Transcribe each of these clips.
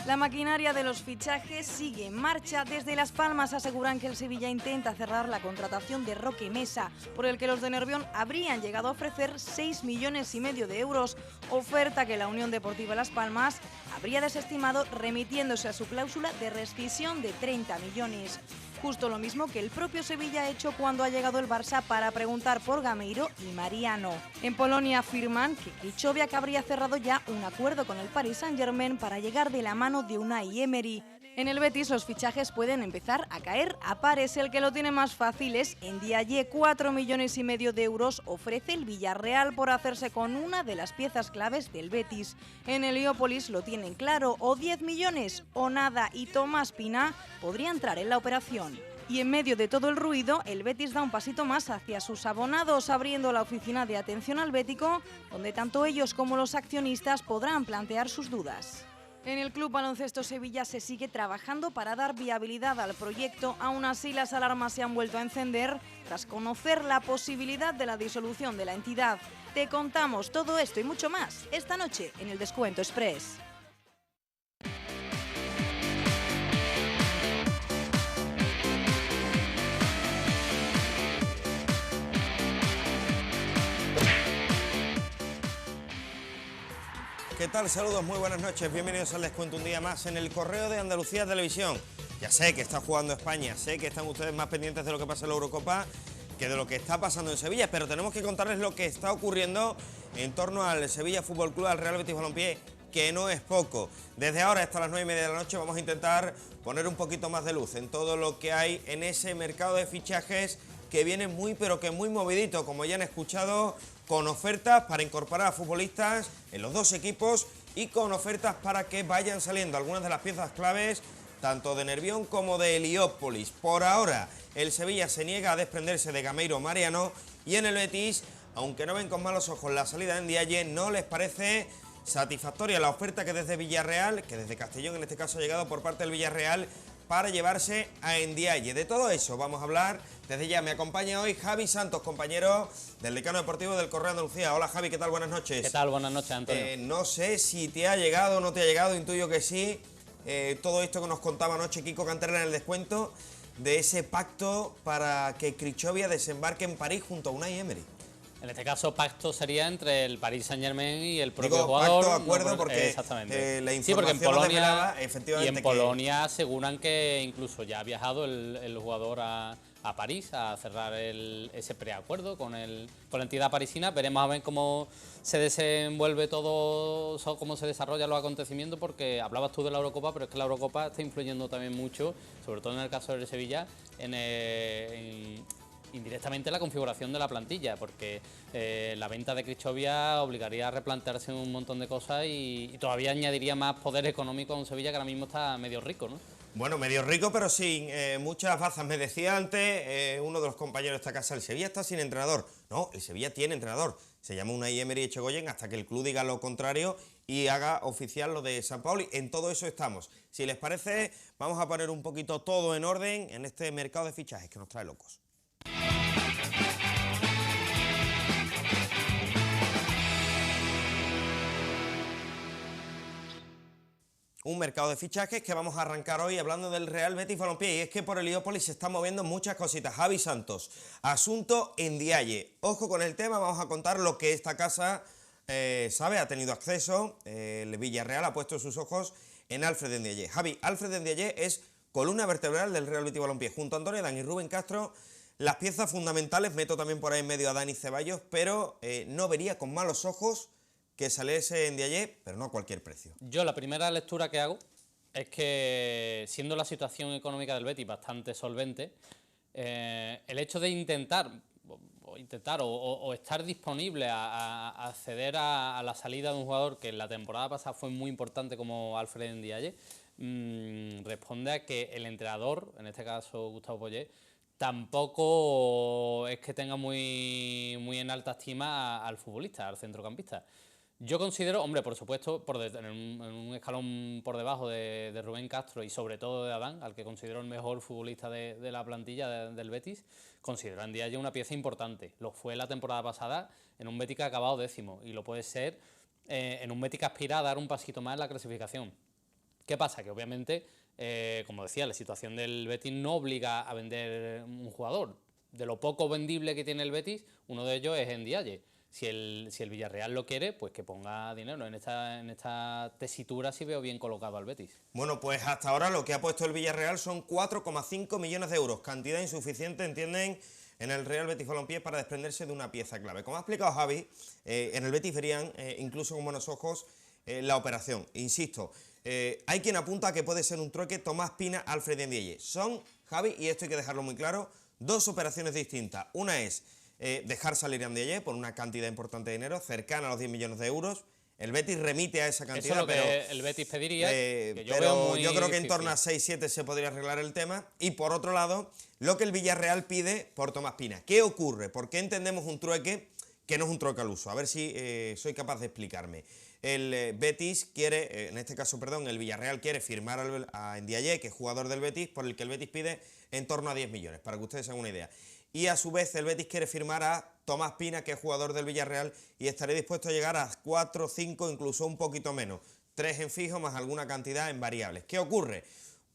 La maquinaria de los fichajes sigue en marcha. Desde Las Palmas aseguran que el Sevilla intenta cerrar la contratación de Roque Mesa, por el que los de Nervión habrían llegado a ofrecer 6,5 millones de euros, oferta que la Unión Deportiva Las Palmas habría desestimado remitiéndose a su cláusula de rescisión de 30 millones. Justo lo mismo que el propio Sevilla ha hecho cuando ha llegado el Barça para preguntar por Gameiro y Mariano. En Polonia afirman que Krychowiak habría cerrado ya un acuerdo con el Paris Saint-Germain para llegar de la mano de Unai Emery. En el Betis los fichajes pueden empezar a caer a pares. El que lo tiene más fácil es Ndiaye. 4,5 millones de euros ofrece el Villarreal por hacerse con una de las piezas claves del Betis. En Heliópolis lo tienen claro, o 10 millones o nada, y Tomás Pina podría entrar en la operación. Y en medio de todo el ruido, el Betis da un pasito más hacia sus abonados, abriendo la oficina de atención al bético, donde tanto ellos como los accionistas podrán plantear sus dudas. En el Club Baloncesto Sevilla se sigue trabajando para dar viabilidad al proyecto. Aún así, las alarmas se han vuelto a encender tras conocer la posibilidad de la disolución de la entidad. Te contamos todo esto y mucho más esta noche en el Descuento Express. ¿Qué tal? Saludos, muy buenas noches, bienvenidos al Descuento un día más en el Correo de Andalucía Televisión. Ya sé que está jugando España, sé que están ustedes más pendientes de lo que pasa en la Eurocopa que de lo que está pasando en Sevilla, pero tenemos que contarles lo que está ocurriendo en torno al Sevilla Fútbol Club, al Real Betis Balompié, que no es poco. Desde ahora hasta las 9:30 de la noche vamos a intentar poner un poquito más de luz en todo lo que hay en ese mercado de fichajes que viene muy pero que muy movidito, como ya han escuchado, con ofertas para incorporar a futbolistas en los dos equipos y con ofertas para que vayan saliendo algunas de las piezas claves tanto de Nervión como de Heliópolis. Por ahora el Sevilla se niega a desprenderse de Gameiro Mariano y en el Betis, aunque no ven con malos ojos la salida de Ndiaye, no les parece satisfactoria la oferta que desde Villarreal, que desde Castellón en este caso ha llegado por parte del Villarreal, para llevarse a Ndiaye. De todo eso vamos a hablar desde ya. Me acompaña hoy Javi Santos, compañero del decano deportivo del Correo de Andalucía. Hola Javi, ¿qué tal? Buenas noches. ¿Qué tal? Buenas noches, Antonio. No sé si te ha llegado o no te ha llegado, intuyo que sí, todo esto que nos contaba anoche Kiko Canterla en el descuento, de ese pacto para que Krychowiak desembarque en París junto a Unai Emery. En este caso, pacto sería entre el Paris Saint-Germain y el propio jugador. Pacto, acuerdo, no, porque exactamente. La sí, porque en Polonia, y en Polonia aseguran que incluso ya ha viajado el jugador a París a cerrar ese preacuerdo con la entidad parisina. Veremos a ver cómo se desenvuelve todo, cómo se desarrollan los acontecimientos, porque hablabas tú de la Eurocopa, pero es que la Eurocopa está influyendo también mucho, sobre todo en el caso del Sevilla, indirectamente la configuración de la plantilla, porque la venta de Krychowiak obligaría a replantearse un montón de cosas y todavía añadiría más poder económico a un Sevilla que ahora mismo está medio rico, ¿no? Bueno, medio rico, pero sin muchas bazas. Me decía antes uno de los compañeros de esta casa, el Sevilla está sin entrenador. No, el Sevilla tiene entrenador. Se llama Unai Emery Echegoyen hasta que el club diga lo contrario y haga oficial lo de Sampaoli. En todo eso estamos. Si les parece, vamos a poner un poquito todo en orden en este mercado de fichajes que nos trae locos. Un mercado de fichajes que vamos a arrancar hoy hablando del Real Betis Balompié, y es que por Heliópolis se están moviendo muchas cositas. Javi Santos, asunto Ndiaye. Ojo con el tema, vamos a contar lo que esta casa sabe, ha tenido acceso. El Villarreal ha puesto sus ojos en Alfred Ndiaye. Javi, Alfred Ndiaye es columna vertebral del Real Betis Balompié. Junto a Antonio Dan y Rubén Castro, las piezas fundamentales. Meto también por ahí en medio a Dani Ceballos, pero no vería con malos ojos que saliese Ndiaye, pero no a cualquier precio. Yo la primera lectura que hago es que, siendo la situación económica del Betis bastante solvente, el hecho de intentar o estar disponible a acceder a la salida de un jugador que en la temporada pasada fue muy importante como Alfred Ndiaye, responde a que el entrenador, en este caso Gustavo Poyet, tampoco es que tenga muy en alta estima al futbolista, al centrocampista. Yo considero, hombre, por supuesto, en un escalón por debajo de Rubén Castro y sobre todo de Adán, al que considero el mejor futbolista de la plantilla del Betis, considero a Ndiaye una pieza importante. Lo fue la temporada pasada en un Betis que ha acabado 10º y lo puede ser en un Betis que aspira a dar un pasito más en la clasificación. ¿Qué pasa? Que obviamente, como decía, la situación del Betis no obliga a vender un jugador. De lo poco vendible que tiene el Betis, uno de ellos es Ndiaye. Si el Villarreal lo quiere, pues que ponga dinero. En esta tesitura sí veo bien colocado al Betis. Bueno, pues hasta ahora lo que ha puesto el Villarreal son 4,5 millones de euros. Cantidad insuficiente, entienden, en el Real Betis Balompié para desprenderse de una pieza clave. Como ha explicado Javi, en el Betis verían incluso con buenos ojos la operación. Insisto, hay quien apunta a que puede ser un trueque Tomás Pina, Alfred Ndiaye. Son, Javi, y esto hay que dejarlo muy claro, dos operaciones distintas. Una es dejar salir a Ndiaye por una cantidad importante de dinero, cercana a los 10 millones de euros. El Betis remite a esa cantidad. Eso es lo pero, que el Betis pediría. Yo creo que en torno a 6-7 se podría arreglar el tema. Y por otro lado, lo que el Villarreal pide por Tomás Pina. ¿Qué ocurre? ¿Por qué entendemos un trueque que no es un trueque al uso? A ver si soy capaz de explicarme. El Betis quiere, en este caso, perdón, el Villarreal quiere firmar a Ndiaye, que es jugador del Betis, por el que el Betis pide en torno a 10 millones, para que ustedes se hagan una idea. Y a su vez el Betis quiere firmar a Tomás Pina, que es jugador del Villarreal, y estaría dispuesto a llegar a 4, 5, incluso un poquito menos. 3 en fijo más alguna cantidad en variables. ¿Qué ocurre?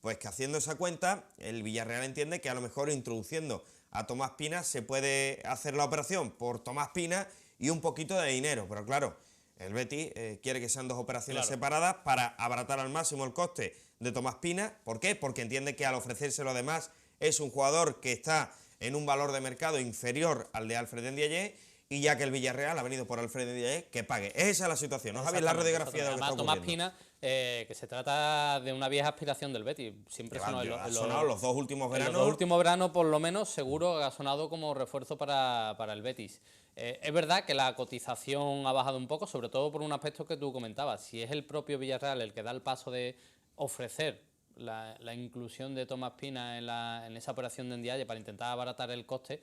Pues que haciendo esa cuenta, el Villarreal entiende que a lo mejor introduciendo a Tomás Pina se puede hacer la operación por Tomás Pina y un poquito de dinero. Pero claro, el Betis quiere que sean dos operaciones separadas para abaratar al máximo el coste de Tomás Pina. ¿Por qué? Porque entiende que al ofrecérselo además es un jugador que está en un valor de mercado inferior al de Alfred Ndiaye, y ya que el Villarreal ha venido por Alfred Ndiaye, que pague. Esa es la situación, ¿no, Javier? La radiografía de lo que está ocurriendo. Tomás Pina, que se trata de una vieja aspiración del Betis. Siempre ha sonado los dos últimos veranos. Los dos últimos veranos, por lo menos, seguro ha sonado como refuerzo para el Betis. Es verdad que la cotización ha bajado un poco, sobre todo por un aspecto que tú comentabas. Si es el propio Villarreal el que da el paso de ofrecer la inclusión de Tomás Pina en esa operación de Ndiaye para intentar abaratar el coste,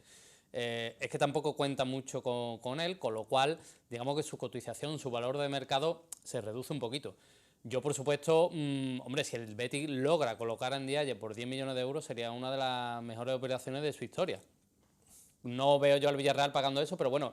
es que tampoco cuenta mucho con él, con lo cual, digamos que su cotización, su valor de mercado se reduce un poquito. Yo, por supuesto, hombre, si el Betis logra colocar a Ndiaye por 10 millones de euros, sería una de las mejores operaciones de su historia. No veo yo al Villarreal pagando eso, pero bueno,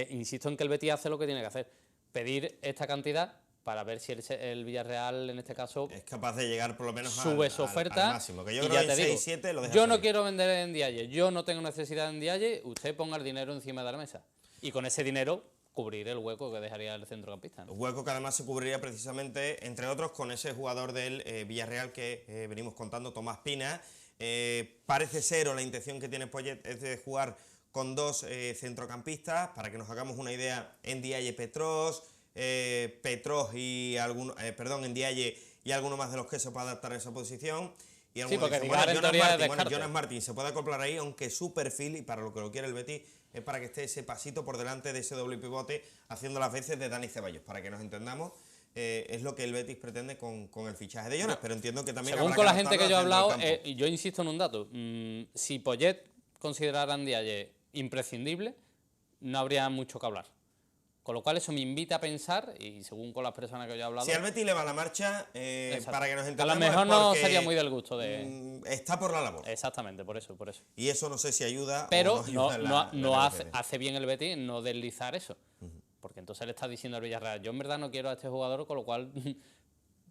insisto en que el Betis hace lo que tiene que hacer, pedir esta cantidad para ver si el Villarreal, en este caso, es capaz de llegar por lo menos sube su oferta. Al máximo, que yo creo que 6-7 lo deja yo salir. no quiero vender en Ndiaye, yo no tengo necesidad de Ndiaye, usted ponga el dinero encima de la mesa. Y con ese dinero cubrir el hueco que dejaría el centrocampista, ¿no? Hueco que además se cubriría precisamente, entre otros, con ese jugador del Villarreal que venimos contando, Tomás Pina. Parece ser, o la intención que tiene Poyet es de jugar con dos centrocampistas, para que nos hagamos una idea, Ndiaye, Petros y Ndiaye y alguno más de los que se pueda adaptar a esa posición. Y sí, porque dice, Jonas Martín se puede acoplar ahí, aunque su perfil, y para lo que lo quiere el Betis, es para que esté ese pasito por delante de ese doble pivote, haciendo las veces de Dani Ceballos, para que nos entendamos. Es lo que el Betis pretende con el fichaje de Jonas, pero entiendo que también... Según con la gente que yo he hablado, y yo insisto en un dato, si Poyet considerara a Ndiaye imprescindible, no habría mucho que hablar. Con lo cual eso me invita a pensar, y según con las personas que yo he hablado... Si al Betis le va la marcha, para que nos entendamos... A lo mejor no sería muy del gusto de... Está por la labor. Exactamente, por eso. Y eso no sé si ayuda pero o no ayuda hace bien el Betis no deslizar eso. Porque entonces le estás diciendo al Villarreal, yo en verdad no quiero a este jugador, con lo cual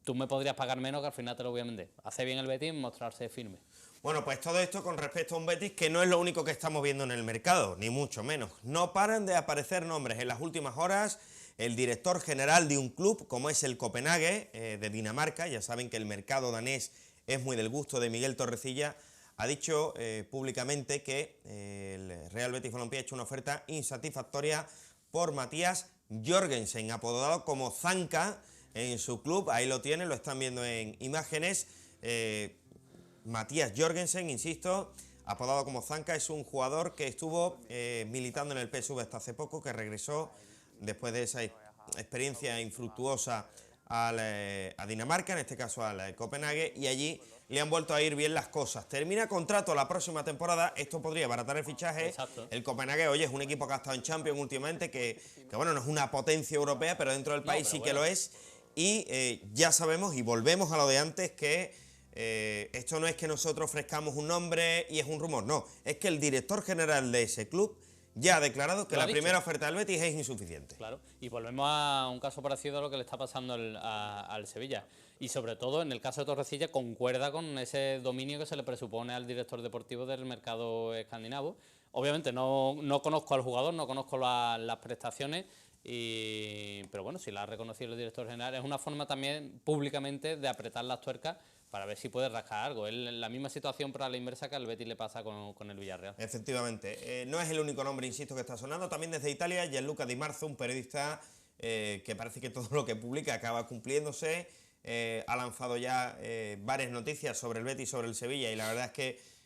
tú me podrías pagar menos, que al final te lo voy a vender. Hace bien el Betis en mostrarse firme. Bueno, pues todo esto con respecto a un Betis que no es lo único que estamos viendo en el mercado, ni mucho menos. No paran de aparecer nombres en las últimas horas. El director general de un club como es el Copenhague de Dinamarca, ya saben que el mercado danés es muy del gusto de Miguel Torrecilla, ha dicho públicamente que el Real Betis Balompié ha hecho una oferta insatisfactoria por Mathias Jorgensen, apodado como Zanka en su club. Ahí lo tienen, lo están viendo en imágenes. Mathias Jorgensen, insisto, apodado como Zanka, es un jugador que estuvo militando en el PSV hasta hace poco, que regresó después de esa experiencia infructuosa a Dinamarca, en este caso al Copenhague, y allí le han vuelto a ir bien las cosas. Termina contrato la próxima temporada, esto podría abaratar el fichaje. Exacto. El Copenhague, oye, es un equipo que ha estado en Champions últimamente, que bueno, no es una potencia europea, pero dentro del país sí que lo es, y ya sabemos, y volvemos a lo de antes, que esto no es que nosotros ofrezcamos un nombre y es un rumor, no, es que el director general de ese club ya ha declarado que Lo ha la dicho. primera oferta del Betis es insuficiente. Claro, y volvemos a un caso parecido a lo que le está pasando al Sevilla. Y sobre todo, en el caso de Torrecilla, concuerda con ese dominio que se le presupone al director deportivo del mercado escandinavo. Obviamente no conozco al jugador, no conozco las prestaciones, pero bueno, si la ha reconocido el director general, es una forma también públicamente de apretar las tuercas para ver si puede rascar algo. Es la misma situación para la inversa que al Betis le pasa con el Villarreal. Efectivamente, no es el único nombre, insisto, que está sonando. También desde Italia, Gianluca Di Marzo, un periodista que parece que todo lo que publica acaba cumpliéndose. Ha lanzado ya varias noticias sobre el Betis, sobre el Sevilla, y la verdad es que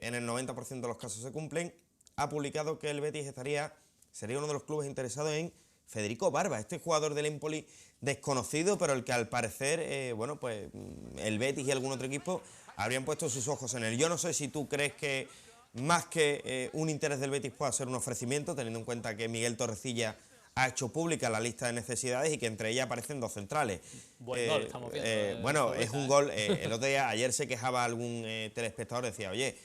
en el 90% de los casos se cumplen. Ha publicado que el Betis sería uno de los clubes interesados en Federico Barba, este jugador del Empoli desconocido, pero el que al parecer, bueno, pues el Betis y algún otro equipo habrían puesto sus ojos en él. Yo no sé si tú crees que más que un interés del Betis pueda ser un ofrecimiento, teniendo en cuenta que Miguel Torrecilla ha hecho pública la lista de necesidades y que entre ellas aparecen 2 centrales. Buen gol, estamos viendo. Bueno, es un gol. El otro día, ayer se quejaba algún telespectador, decía, oye,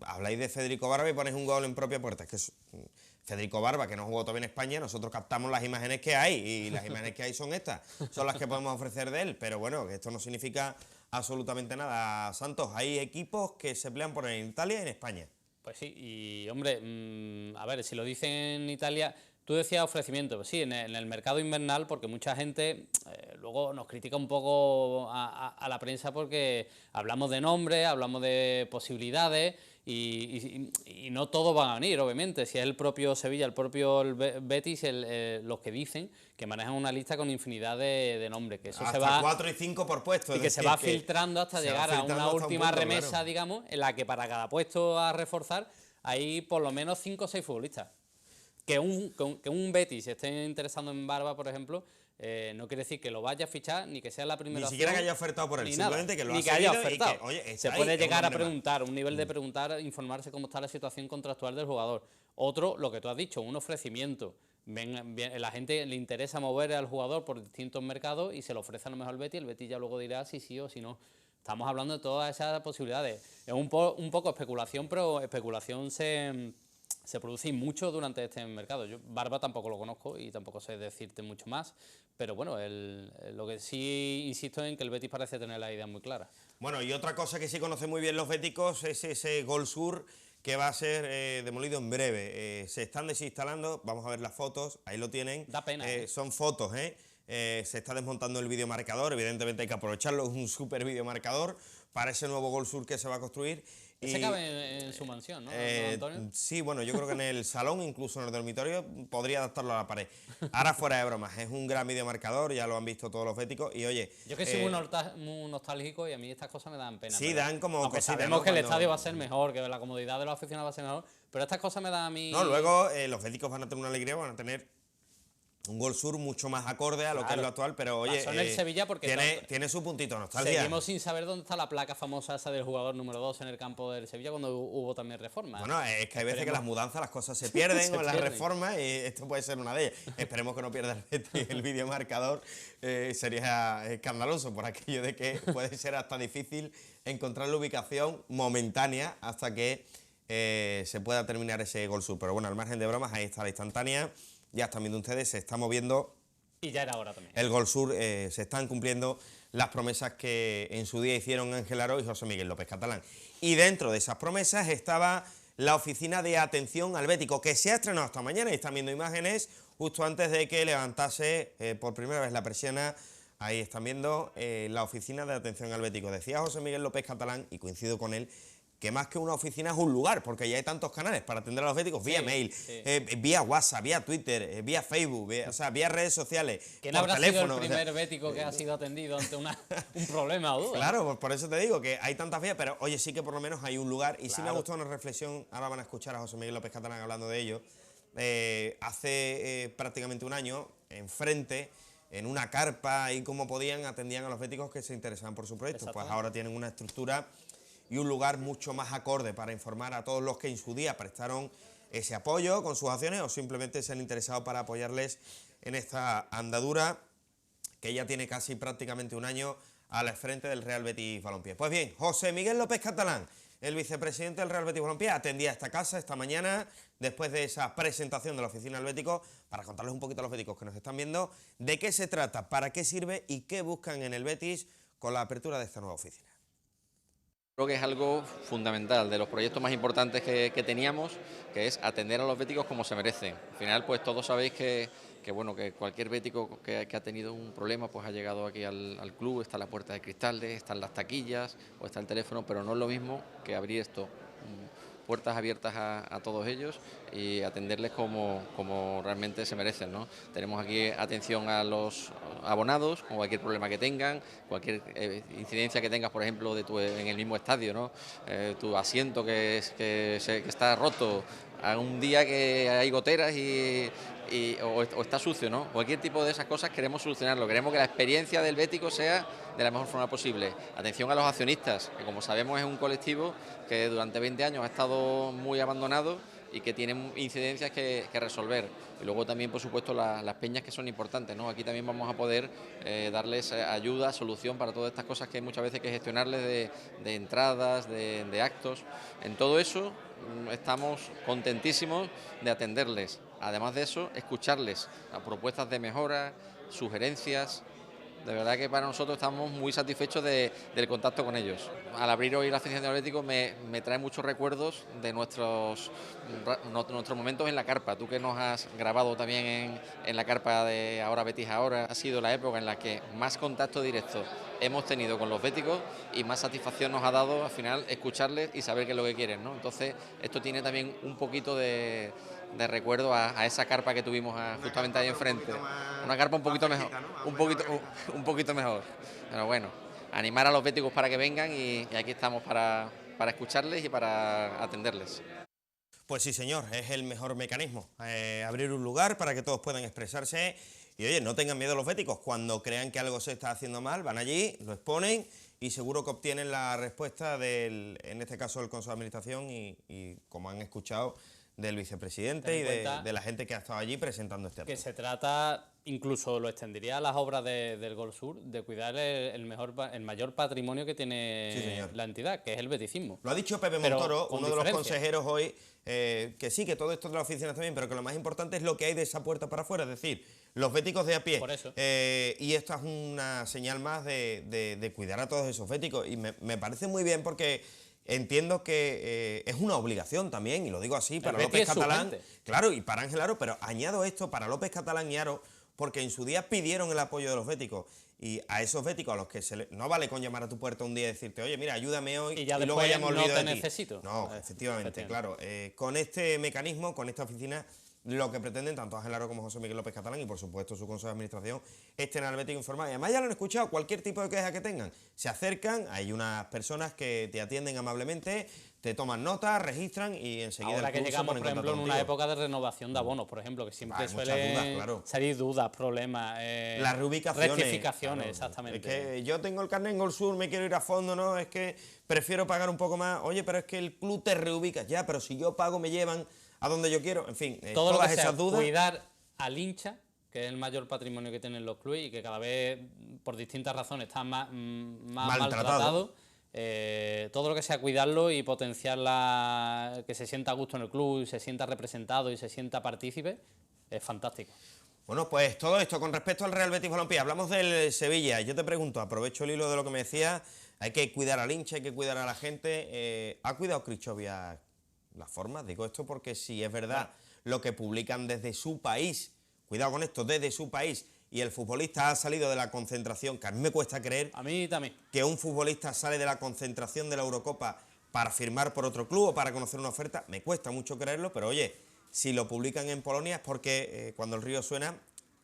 habláis de Federico Barba y ponéis un gol en propia puerta. Es que Federico Barba, que no jugó todavía en España, nosotros captamos las imágenes que hay y las imágenes que hay son estas, son las que podemos ofrecer de él, pero bueno, esto no significa absolutamente nada. Santos, hay equipos que se pelean por en Italia y en España. Pues sí, y hombre, a ver, si lo dicen en Italia, tú decías ofrecimiento, pues sí, en el mercado invernal, porque mucha gente luego nos critica un poco a la prensa porque hablamos de nombres, hablamos de posibilidades y no todos van a venir, obviamente. Si es el propio Sevilla, el propio Betis, los que dicen que manejan una lista con infinidad de nombres, que eso hasta se va 4 y 5 por puesto. y que se va filtrando hasta llegar a una última remesa, claro, digamos, en la que para cada puesto a reforzar hay por lo menos 5 o 6 futbolistas. Que un Betis se esté interesando en Barba, por ejemplo, no quiere decir que lo vaya a fichar, ni que sea la primera ni siquiera opción, que haya ofertado por él, ni simplemente nada, que lo ni ha que haya seguido y ofertado. que, oye, se está puede ahí, llegar a es un hombre más. preguntar, un nivel de preguntar, informarse cómo está la situación contractual del jugador. Otro, lo que tú has dicho, un ofrecimiento. La gente le interesa mover al jugador por distintos mercados y se lo ofrece a lo mejor al Betis, el Betis ya luego dirá si sí o si no. Estamos hablando de todas esas posibilidades. Es un poco especulación, pero especulación se produce mucho durante este mercado. Yo Barba tampoco lo conozco y tampoco sé decirte mucho más, pero bueno, lo que sí insisto en que el Betis parece tener la idea muy clara. Bueno, y otra cosa que sí conocen muy bien los béticos es ese Gol Sur que va a ser demolido en breve. Se están desinstalando, vamos a ver las fotos, ahí lo tienen. Da pena. Son fotos, se está desmontando el videomarcador, evidentemente hay que aprovecharlo, es un súper videomarcador para ese nuevo Gol Sur que se va a construir. Ese cabe en su mansión, ¿no, Antonio? Sí, bueno, yo creo que en el salón, incluso en el dormitorio, podría adaptarlo a la pared. Ahora fuera de bromas, es un gran videomarcador, ya lo han visto todos los béticos y oye... Yo que soy muy nostálgico y a mí estas cosas me dan pena. Sí, dan como aunque cositas, sabemos ¿no? que el Cuando... estadio va a ser mejor, que la comodidad de los aficionados va a ser mejor, pero estas cosas me dan a mí... No, luego los béticos van a tener una alegría, van a tener un Gol Sur mucho más acorde a lo que es lo actual, pero oye, pasó en el Sevilla porque tiene su puntito de nostalgia. seguimos sin saber dónde está la placa famosa esa del jugador número 2 en el campo del Sevilla cuando hubo también reforma. Bueno, es que hay veces que las mudanzas, las cosas se pierden o las reformas y esto puede ser una de ellas. Esperemos que no pierda el Betis el videomarcador, sería escandaloso por aquello de que puede ser hasta difícil encontrar la ubicación momentánea hasta que se pueda terminar ese Gol Sur. Pero bueno, al margen de bromas, ahí está la instantánea. Ya están viendo ustedes, se está moviendo. Y ya era hora también. El Gol Sur, se están cumpliendo las promesas que en su día hicieron Ángel Aro y José Miguel López Catalán. Y dentro de esas promesas estaba la oficina de atención al bético, que se ha estrenado esta mañana y están viendo imágenes justo antes de que levantase por primera vez la persiana. Ahí están viendo la oficina de atención al bético. Decía José Miguel López Catalán, y coincido con él, que más que una oficina es un lugar, porque ya hay tantos canales para atender a los béticos, vía mail, vía WhatsApp, vía Twitter, vía Facebook, vía redes sociales, ¿Quién por habrá teléfono? sido el primer bético que ha sido atendido ante un problema o duda? Claro, pues por eso te digo que hay tantas vías, pero oye, sí que por lo menos hay un lugar, y sí me ha Claro. gustado una reflexión, ahora van a escuchar a José Miguel López Catalán hablando de ello. Hace prácticamente un año, enfrente, en una carpa, y como podían, atendían a los béticos que se interesaban por su proyecto. Pues ahora tienen una estructura y un lugar mucho más acorde para informar a todos los que en su día prestaron ese apoyo con sus acciones o simplemente se han interesado para apoyarles en esta andadura que ya tiene casi prácticamente un año al frente del Real Betis Balompié. Pues bien, José Miguel López Catalán, el vicepresidente del Real Betis Balompié, atendía esta casa esta mañana, después de esa presentación de la oficina del Bético, para contarles un poquito a los béticos que nos están viendo de qué se trata, para qué sirve y qué buscan en el Betis con la apertura de esta nueva oficina. Creo que es algo fundamental, de los proyectos más importantes que teníamos, que es atender a los béticos como se merecen. Al final, pues todos sabéis que cualquier bético que ha tenido un problema, pues ha llegado aquí al club, está la puerta de cristales, están las taquillas o está el teléfono, pero no es lo mismo que abrir esto, puertas abiertas a todos ellos y atenderles como realmente se merecen, ¿no? Tenemos aquí atención a los abonados, con cualquier problema que tengan, cualquier incidencia que tengas, por ejemplo, en el mismo estadio, ¿no? Tu asiento que está roto, a un día que hay goteras o está sucio, ¿no? Cualquier tipo de esas cosas queremos solucionarlo, queremos que la experiencia del bético sea de la mejor forma posible. Atención a los accionistas, que como sabemos es un colectivo que durante 20 años ha estado muy abandonado y que tienen incidencias que resolver. Y luego también, por supuesto, las peñas, que son importantes, ¿no? Aquí también vamos a poder darles ayuda, solución para todas estas cosas que muchas veces hay que gestionarles de entradas, de actos. En todo eso estamos contentísimos de atenderles. Además de eso, escucharles a propuestas de mejora, sugerencias. De verdad que para nosotros estamos muy satisfechos del contacto con ellos. Al abrir hoy la oficina de Atlético me trae muchos recuerdos de nuestros momentos en la carpa. Tú que nos has grabado también en la carpa de Ahora Betis Ahora, ha sido la época en la que más contacto directo hemos tenido con los béticos y más satisfacción nos ha dado al final escucharles y saber qué es lo que quieren, ¿no? Entonces esto tiene también un poquito de recuerdo a esa carpa que tuvimos justamente ahí enfrente. Una carpa un poquito mejor, un poquito mejor. Pero bueno, animar a los béticos para que vengan y aquí estamos para escucharles y para atenderles. Pues sí, señor, es el mejor mecanismo, abrir un lugar para que todos puedan expresarse y, oye, no tengan miedo los béticos. Cuando crean que algo se está haciendo mal, van allí, lo exponen y seguro que obtienen la respuesta en este caso, del Consejo de Administración y como han escuchado, del vicepresidente y de la gente que ha estado allí presentando este acto. Que se trata, incluso lo extendería a las obras del Gol Sur, de cuidar el mayor patrimonio que tiene la entidad, que es el beticismo. Lo ha dicho Pepe Montoro, uno de los consejeros hoy, que sí, que todo esto de la oficina está bien, pero que lo más importante es lo que hay de esa puerta para afuera, es decir, los béticos de a pie. Por eso. Y esto es una señal más de cuidar a todos esos béticos y me parece muy bien porque entiendo que es una obligación también, y lo digo así, para López Catalán, claro, y para Ángel Aro, pero añado esto para López Catalán y Aro, porque en su día pidieron el apoyo de los béticos, y a esos béticos a los que no vale con llamar a tu puerta un día y decirte, oye, mira, ayúdame hoy, y luego ya me olvido de ti. Necesito. No, efectivamente, claro. Con este mecanismo, con esta oficina, lo que pretenden tanto Ángel Aro como José Miguel López Catalán y por supuesto su Consejo de Administración es tener al bético informado. Y además ya lo han escuchado, cualquier tipo de queja que tengan, se acercan, hay unas personas que te atienden amablemente, te toman nota, registran y enseguida ahora que llegamos, por ejemplo, en una época de renovación de abonos, por ejemplo, que siempre suelen salir dudas, problemas, las reubicaciones, rectificaciones, claro, exactamente. Es que yo tengo el carnet en Gol Sur, me quiero ir a fondo, no, es que prefiero pagar un poco más, oye, pero es que el club te reubica, ya, pero si yo pago me llevan a donde yo quiero, en fin, todo todas lo que esas sea dudas. Cuidar al hincha, que es el mayor patrimonio que tienen los clubes y que cada vez, por distintas razones, está más maltratado. Todo lo que sea cuidarlo y potenciar que se sienta a gusto en el club, y se sienta representado y se sienta partícipe, es fantástico. Bueno, pues todo esto con respecto al Real Betis Balompié. Hablamos del Sevilla. Yo te pregunto, aprovecho el hilo de lo que me decías, hay que cuidar al hincha, hay que cuidar a la gente. ¿Ha cuidado Krichovia las formas? Digo esto porque si es verdad lo que publican desde su país, cuidado con esto, desde su país, y el futbolista ha salido de la concentración, que a mí me cuesta creer, a mí también, que un futbolista sale de la concentración de la Eurocopa para firmar por otro club o para conocer una oferta, me cuesta mucho creerlo, pero oye, si lo publican en Polonia es porque cuando el río suena,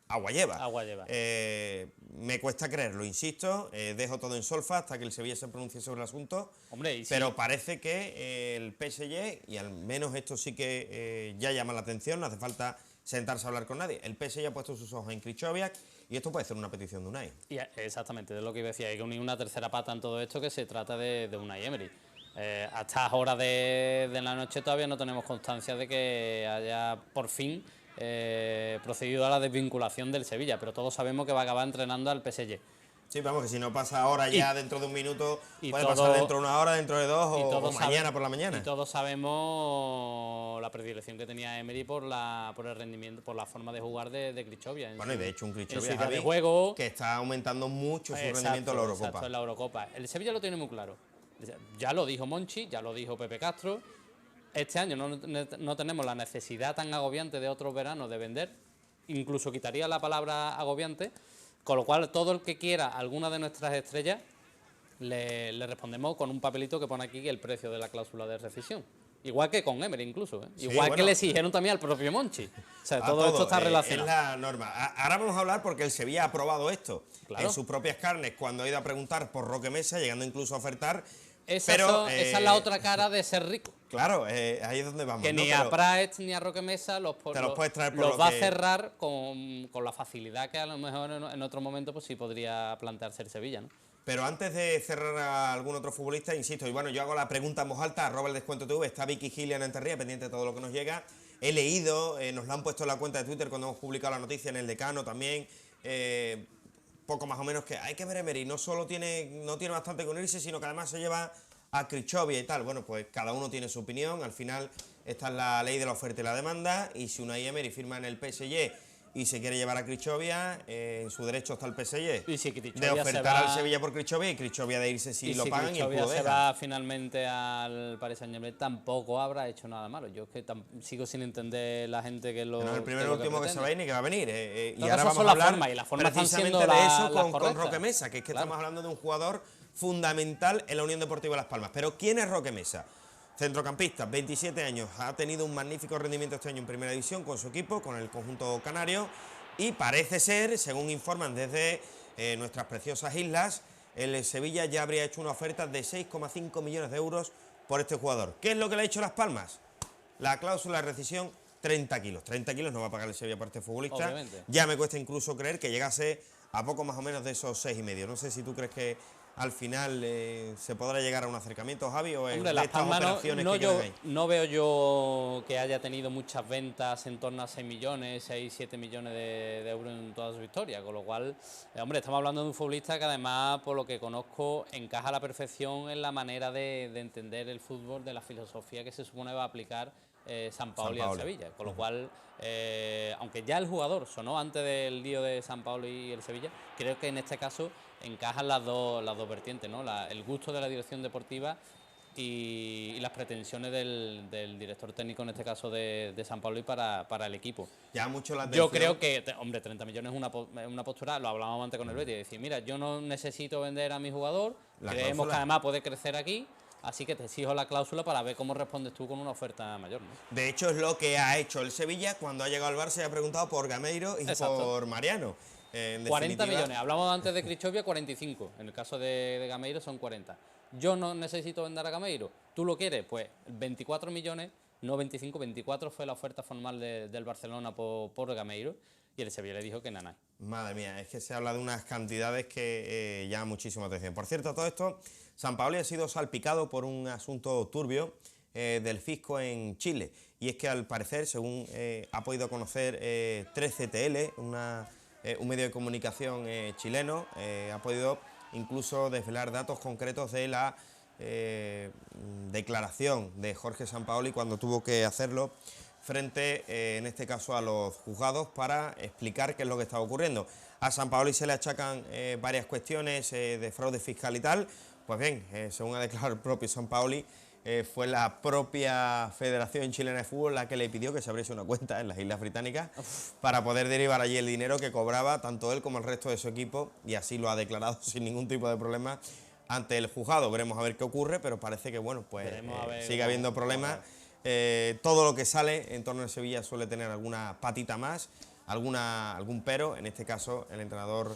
agua lleva. Agua lleva. Me cuesta creerlo, insisto, dejo todo en solfa hasta que el Sevilla se pronuncie sobre el asunto. Hombre, pero parece que el PSG, y al menos esto sí que ya llama la atención, no hace falta sentarse a hablar con nadie. El PSG ha puesto sus ojos en Krychowiak y esto puede ser una petición de Unai. Exactamente, de lo que decía, hay que unir una tercera pata en todo esto, que se trata de Unai Emery. A estas horas de la noche todavía no tenemos constancia de que haya por fin procedido a la desvinculación del Sevilla, pero todos sabemos que va a acabar entrenando al PSG. Sí, vamos, que si no pasa ahora ya dentro de un minuto, puede todo, pasar dentro de una hora, dentro de dos o mañana mañana por la mañana. Y todos sabemos la predilección que tenía Emery por el rendimiento, por la forma de jugar de Krichovia. Bueno, y de hecho un Krichovia, de juego, que está aumentando mucho su rendimiento en la Eurocopa. Exacto, en la Eurocopa. El Sevilla lo tiene muy claro. Ya lo dijo Monchi, ya lo dijo Pepe Castro. Este año no tenemos la necesidad tan agobiante de otros veranos de vender. Incluso quitaría la palabra agobiante. Con lo cual, todo el que quiera alguna de nuestras estrellas, le respondemos con un papelito que pone aquí el precio de la cláusula de rescisión. Igual que con Emery incluso, ¿eh? Sí, Igual bueno, que le exigieron también al propio Monchi. O sea, todo esto está relacionado. Es la norma. Ahora vamos a hablar porque el Sevilla ha probado esto Claro. en sus propias carnes cuando ha ido a preguntar por Roque Mesa, llegando incluso a ofertar. Esa es la otra cara de ser rico. Claro, ahí es donde vamos. Que ¿no? ni a Praet ni a Roque Mesa los puedes traer por los lo va que... a cerrar con la facilidad que a lo mejor en otro momento pues sí podría plantearse el Sevilla, ¿no? Pero antes de cerrar a algún otro futbolista, insisto, y bueno, yo hago la pregunta en voz alta, @eldescuento.tv, está Vicky Gillian en Enterría, pendiente de todo lo que nos llega. He leído, nos lo han puesto en la cuenta de Twitter cuando hemos publicado la noticia, en el Decano también, poco más o menos, que hay que ver Emery, no tiene bastante con irse, sino que además se lleva a Krichovia y tal. Bueno, pues cada uno tiene su opinión, al final esta es la ley de la oferta y la demanda, y si Unai Emery firma en el PSG y se quiere llevar a Krichovia, en su derecho está el PSG Y si de ofertar al Sevilla por Krichovia y Krichovia de irse si lo pagan y el club se deja. va finalmente al Paris Saint-Germain, tampoco habrá hecho nada malo. Yo es que sigo sin entender la gente que lo... Que no es el primero y último que se va a ir ni que va a venir. Y Todo ahora eso vamos son a las hablar formas, y las formas están precisamente siendo de eso las con correctas. Roque Mesa, que es que Claro. estamos hablando de un jugador fundamental en la Unión Deportiva Las Palmas. Pero ¿quién es Roque Mesa? Centrocampista, 27 años, ha tenido un magnífico rendimiento este año en Primera División con su equipo, con el conjunto canario, y parece ser, según informan desde nuestras preciosas islas, el Sevilla ya habría hecho una oferta de 6,5 millones de euros por este jugador. ¿Qué es lo que le ha hecho Las Palmas? La cláusula de rescisión, 30 kilos. 30 kilos no va a pagar el Sevilla por este futbolista. Obviamente. Ya me cuesta incluso creer que llegase a poco más o menos de esos 6,5. No sé si tú crees que al final se podrá llegar a un acercamiento, Javi, o Hombre, de Las estas Palmas operaciones no, que quedan ahí. no veo yo que haya tenido muchas ventas en torno a 6 millones, 6, 7 millones de euros en toda su historia, con lo cual, hombre, estamos hablando de un futbolista que además, por lo que conozco, encaja a la perfección en la manera de entender el fútbol, de la filosofía que se supone va a aplicar San Paoli al Sevilla, con lo cual, aunque ya el jugador sonó antes del lío de San Paoli y el Sevilla, creo que en este caso encajan las dos vertientes, ¿no? El gusto de la dirección deportiva y las pretensiones del director técnico, en este caso de San Paoli, para el equipo. Ya mucho la atención. Yo creo que, hombre, 30 millones es una postura, lo hablábamos antes con el Betis, de decir, mira, yo no necesito vender a mi jugador, creemos que además puede crecer aquí, así que te exijo la cláusula para ver cómo respondes tú con una oferta mayor, ¿no? De hecho, es lo que ha hecho el Sevilla cuando ha llegado al Barça y ha preguntado por Gameiro y por Mariano. 40 millones, hablamos antes de Krichovia, 45, en el caso de Gameiro son 40. Yo no necesito vender a Gameiro, ¿tú lo quieres? Pues 24 millones, no 25, 24 fue la oferta formal del Barcelona por Gameiro, y el Sevilla le dijo que nada. Madre mía, es que se habla de unas cantidades que llaman muchísima atención. Por cierto, todo esto, San Paoli ha sido salpicado por un asunto turbio del fisco en Chile, y es que al parecer, según ha podido conocer 13TL, un medio de comunicación chileno, ha podido incluso desvelar datos concretos de la declaración de Jorge Sampaoli cuando tuvo que hacerlo frente, en este caso, a los juzgados para explicar qué es lo que estaba ocurriendo. A Sampaoli se le achacan varias cuestiones de fraude fiscal y tal. Pues bien, según ha declarado el propio Sampaoli, fue la propia Federación Chilena de Fútbol la que le pidió que se abriese una cuenta en las Islas Británicas para poder derivar allí el dinero que cobraba tanto él como el resto de su equipo, y así lo ha declarado sin ningún tipo de problema ante el juzgado. Veremos a ver qué ocurre, pero parece que bueno, pues sigue habiendo problemas. Todo lo que sale en torno a Sevilla suele tener alguna patita más, algún pero. En este caso, el entrenador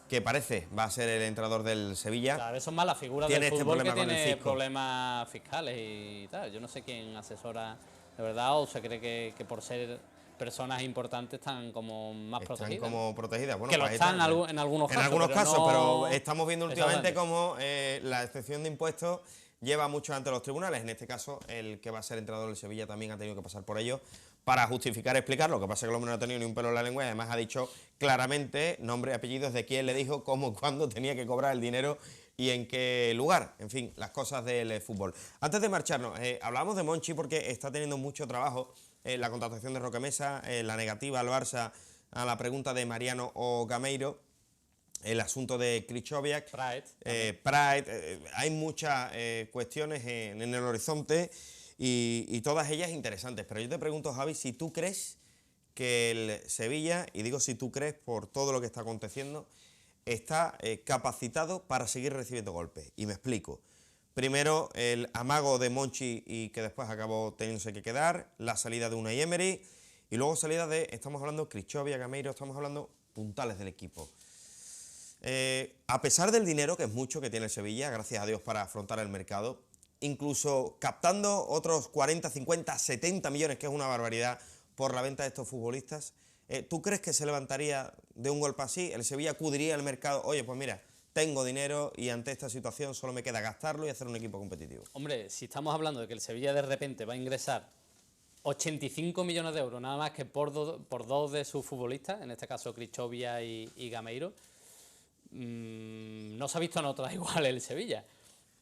que parece va a ser el entrenador del Sevilla. Claro, son más las figuras del fútbol que tiene problemas fiscales y tal. Yo no sé quién asesora de verdad, o se cree que por ser personas importantes están como más protegidas. Están como protegidas. Bueno, que lo están en algunos casos. En algunos casos, no... pero estamos viendo últimamente cómo la excepción de impuestos lleva mucho ante los tribunales. En este caso, el que va a ser entrenador del Sevilla también ha tenido que pasar por ello, para justificar, explicar. Lo que pasa es que el hombre no ha tenido ni un pelo en la lengua y además ha dicho claramente nombre y apellidos de quién le dijo, cómo, cuándo tenía que cobrar el dinero y en qué lugar. En fin, las cosas del fútbol. Antes de marcharnos, hablábamos de Monchi porque está teniendo mucho trabajo la contratación de Roque Mesa, la negativa al Barça a la pregunta de Mariano o Gameiro, el asunto de Krychowiak, Pride, hay muchas cuestiones en el horizonte y todas ellas interesantes, pero yo te pregunto, Javi, si tú crees que el Sevilla, y digo si tú crees por todo lo que está aconteciendo, está capacitado para seguir recibiendo golpes, y me explico. Primero, el amago de Monchi y que después acabó teniéndose que quedar, la salida de Unai Emery, y luego salida de, estamos hablando de Krychowiak, Gameiro, estamos hablando puntales del equipo. A pesar del dinero, que es mucho que tiene el Sevilla, gracias a Dios, para afrontar el mercado, incluso captando otros 40, 50, 70 millones, que es una barbaridad, por la venta de estos futbolistas, ¿tú crees que se levantaría de un golpe así? ¿El Sevilla acudiría al mercado? Oye, pues mira, tengo dinero y ante esta situación solo me queda gastarlo y hacer un equipo competitivo. Hombre, si estamos hablando de que el Sevilla de repente va a ingresar 85 millones de euros, nada más que por dos de sus futbolistas, en este caso Krychowiak y Gameiro, no se ha visto en otras igual el Sevilla.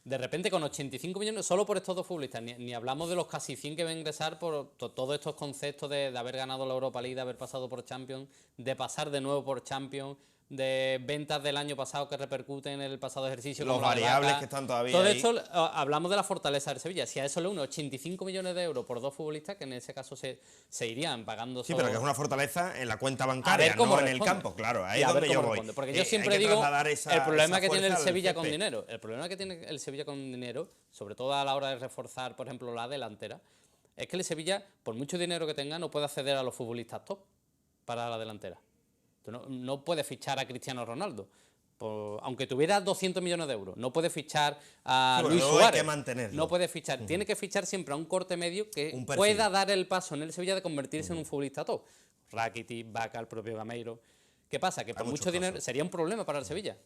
De repente con 85 millones, solo por estos dos futbolistas, ni hablamos de los casi 100 que va a ingresar por todos estos conceptos de haber ganado la Europa League, de haber pasado por Champions, de pasar de nuevo por Champions, de ventas del año pasado que repercuten en el pasado ejercicio. Los variables que están todavía todo ahí. esto, hablamos de la fortaleza del Sevilla. Si a eso le uno 85 millones de euros por dos futbolistas, que en ese caso se irían pagando... Sí, pero que es una fortaleza en la cuenta bancaria, no en el campo, claro, ahí es donde yo voy. Porque yo siempre digo, el problema que tiene el Sevilla con dinero, el problema que tiene el Sevilla con dinero, sobre todo a la hora de reforzar, por ejemplo, la delantera, es que el Sevilla, por mucho dinero que tenga, no puede acceder a los futbolistas top para la delantera. No puede fichar a Cristiano Ronaldo, aunque tuviera 200 millones de euros. No puede fichar a Luis Suárez. Hay que mantenerlo. No puede fichar. Tiene que fichar siempre a un corte medio que pueda dar el paso en el Sevilla de convertirse en un futbolista top. Rakitic, Vaca, el propio Gameiro. ¿Qué pasa? Que por mucho dinero sería un problema para el Sevilla.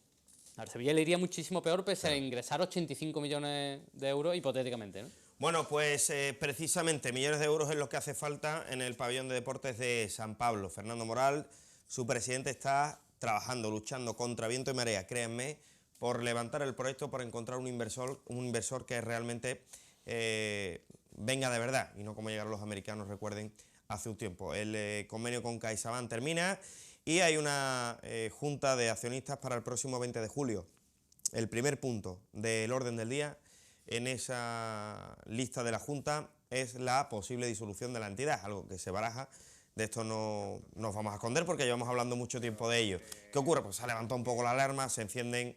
Al Sevilla le iría muchísimo peor pese a ingresar 85 millones de euros hipotéticamente, ¿no? Bueno, pues precisamente millones de euros es lo que hace falta en el pabellón de deportes de San Pablo. Fernando Moral, su presidente, está trabajando, luchando contra viento y marea, créanme, por levantar el proyecto, por encontrar un inversor que realmente venga de verdad y no como llegaron los americanos, recuerden, hace un tiempo. El convenio con CaixaBank termina y hay una junta de accionistas para el próximo 20 de julio. El primer punto del orden del día en esa lista de la junta es la posible disolución de la entidad, algo que se baraja. De esto no nos vamos a esconder porque llevamos hablando mucho tiempo de ello. ¿Qué ocurre? Pues se ha levantado un poco la alarma, se encienden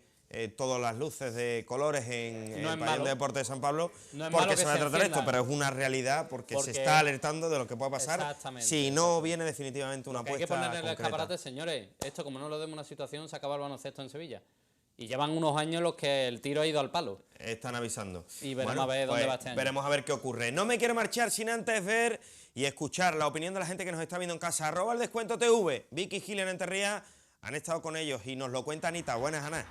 todas las luces de colores en el pabellón de deportes de San Pablo, porque se va a tratar esto, pero es una realidad porque se está alertando de lo que pueda pasar si no viene definitivamente una apuesta concreta. Hay que poner en el escaparate, señores, esto como no lo demos una situación, se acaba el baloncesto en Sevilla. Y llevan unos años los que el tiro ha ido al palo. Están avisando. Y veremos a ver dónde va este año. Veremos a ver qué ocurre. No me quiero marchar sin antes ver y escuchar la opinión de la gente que nos está viendo en casa. @ el descuento TV. Vicky y Gilian Enterría han estado con ellos y nos lo cuenta Anita. Buenas, Ana.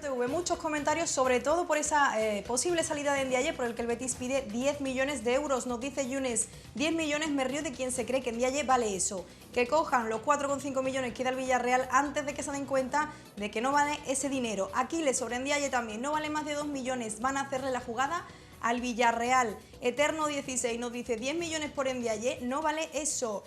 TV, muchos comentarios, sobre todo por esa posible salida de Ndiaye, por el que el Betis pide 10 millones de euros. Nos dice Yunes, 10 millones, me río de quien se cree que Ndiaye vale eso. Que cojan los 4,5 millones que da el Villarreal antes de que se den cuenta de que no vale ese dinero. Aquiles sobre Ndiaye también, no vale más de 2 millones, van a hacerle la jugada al Villarreal. Eterno 16 nos dice 10 millones por Ndiaye, no vale eso.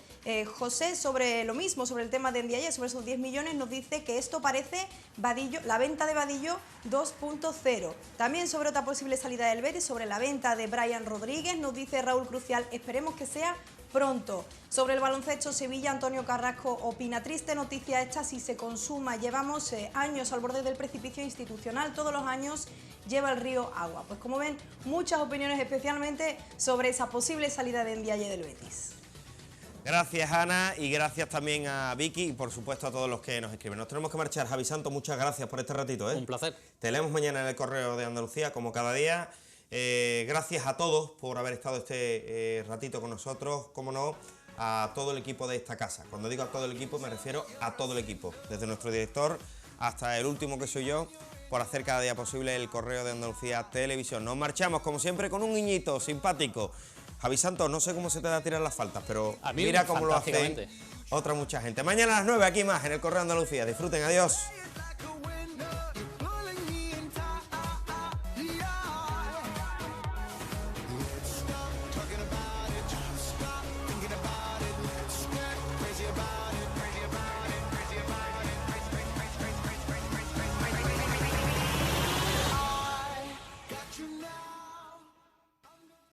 José, sobre lo mismo, sobre el tema de Ndiaye, sobre esos 10 millones, nos dice que esto parece Vadillo, la venta de Vadillo 2.0. También sobre otra posible salida del Betis, sobre la venta de Brian Rodríguez, nos dice Raúl Crucial, esperemos que sea pronto. Sobre el baloncesto Sevilla, Antonio Carrasco opina, triste noticia esta si se consuma, llevamos años al borde del precipicio institucional, todos los años lleva el río agua. Pues como ven, muchas opiniones especialmente sobre esa posible salida de Ndiaye del Betis. Gracias, Ana, y gracias también a Vicky y por supuesto a todos los que nos escriben. Nos tenemos que marchar. Javi Santos, muchas gracias por este ratito. Un placer. Te leemos mañana en el Correo de Andalucía, como cada día. Gracias a todos por haber estado este ratito con nosotros, como no, a todo el equipo de esta casa. Cuando digo a todo el equipo me refiero a todo el equipo, desde nuestro director hasta el último que soy yo, por hacer cada día posible el Correo de Andalucía Televisión. Nos marchamos como siempre con un guiñito simpático Javi Santos, no sé cómo se te da a tirar las faltas, pero A mí, mira cómo lo hace fantásticamente. otra mucha gente. Mañana a las 9 aquí más en el Correo de Andalucía. Disfruten, adiós. Got you now.